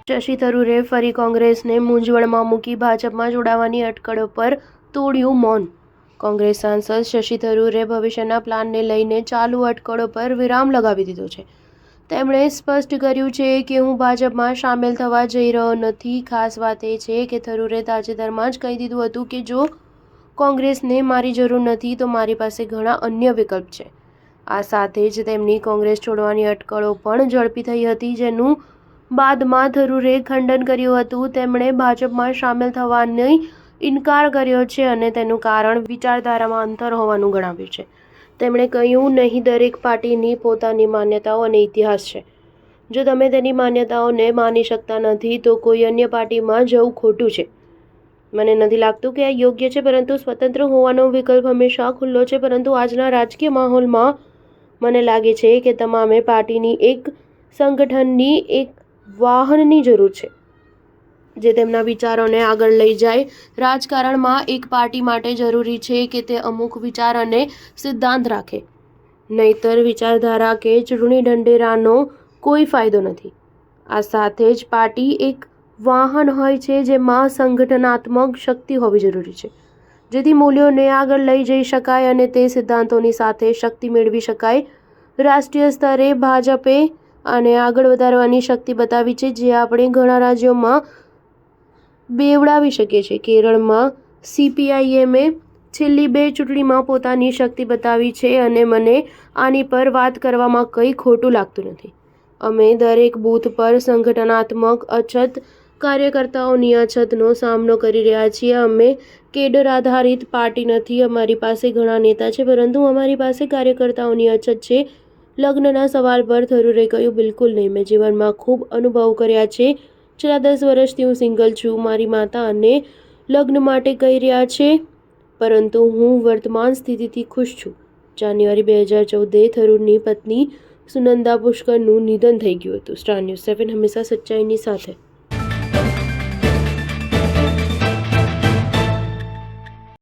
શશી થરૂરે ફરી કોંગ્રેસને મૂંઝવણમાં મૂકી ભાજપમાં જોડાવાની અટકળો પર તોડ્યું મૌન. કોંગ્રેસ સાંસદ શશી થરૂરે ભવિષ્યના પ્લાનને લઈને ચાલુ અટકળો પર વિરામ લગાવી દીધો છે. તેમણે સ્પષ્ટ કર્યું છે કે હું ભાજપમાં સામેલ થવા જઈ રહ્યો નથી. ખાસ વાત એ છે કે થરૂરે તાજેતરમાં જ કહી દીધું હતું કે જો કોંગ્રેસને મારી જરૂર નથી તો મારી પાસે ઘણા અન્ય વિકલ્પ છે. આ સાથે જ તેમની કોંગ્રેસ છોડવાની અટકળો પણ ઝડપી થઈ હતી, જેનું બાદમાં થરૂરે ખંડન કર્યું હતું. તેમણે ભાજપમાં સામેલ થવાનો ઇનકાર કર્યો છે અને તેનું કારણ વિચારધારામાં અંતર હોવાનું ગણાવ્યું છે. તેમણે કહ્યું, નહીં, દરેક પાર્ટીની પોતાની માન્યતાઓ અને ઇતિહાસ છે. જો તમે તેની માન્યતાઓને માની શકતા નથી તો કોઈ અન્ય પાર્ટીમાં જવું ખોટું છે. મને નથી લાગતું કે આ યોગ્ય છે, પરંતુ સ્વતંત્ર હોવાનો વિકલ્પ હંમેશા ખુલ્લો છે. પરંતુ આજના રાજકીય માહોલમાં મને લાગે છે કે તમામે પાર્ટીની એક સંગઠનની એક વાહનની જરૂર છે જે તેમના વિચારોને આગળ લઈ જાય. રાજકારણમાં એક પાર્ટી માટે જરૂરી છે કે તે અમુક વિચાર અને સિદ્ધાંત રાખે, નહીંતર વિચારધારા કે ચૂંટણી ઢંઢેરાનો કોઈ ફાયદો નથી. આ સાથે જ પાર્ટી એક વાહન હોય છે જેમાં સંગઠનાત્મક શક્તિ હોવી જરૂરી છે, જેથી મૂલ્યોને આગળ લઈ જઈ શકાય અને તે સિદ્ધાંતોની સાથે શક્તિ મેળવી શકાય. રાષ્ટ્રીય સ્તરે ભાજપે આને આગળ વધારવાની શક્તિ બતાવી છે, જે આપણે ઘણા રાજ્યોમાં બેવડાવી શકીએ છીએ. કેરળમાં CPIMએ છેલ્લી 2 ચૂંટણીમાં પોતાની શક્તિ બતાવી છે અને મને આની પર વાત કરવામાં કંઈ ખોટું લાગતું નથી. અમે દરેક બૂથ પર સંગઠનાત્મક અછત, કાર્યકર્તાઓની અછતનો સામનો કરી રહ્યા છીએ. અમે કેડર આધારિત પાર્ટી નથી. અમારી પાસે ઘણા નેતા છે, પરંતુ અમારી પાસે કાર્યકર્તાઓની અછત છે. લગ્નના સવાલ પર થરૂરે કહ્યું, બિલકુલ નહીં. મેં જીવનમાં ખૂબ અનુભવ કર્યા છે. છેલ્લા 10 વર્ષથી હું સિંગલ છું. મારી માતા અને લગ્ન માટે કહી રહ્યા છે, પરંતુ હું વર્તમાન સ્થિતિથી ખુશ છું. જાન્યુઆરી 2014 થરૂરની પત્ની સુનંદા પુષ્કરનું નિધન થઈ ગયું હતું. સ્ટાર ન્યૂઝ 7 હંમેશા સચ્ચાઈની સાથે.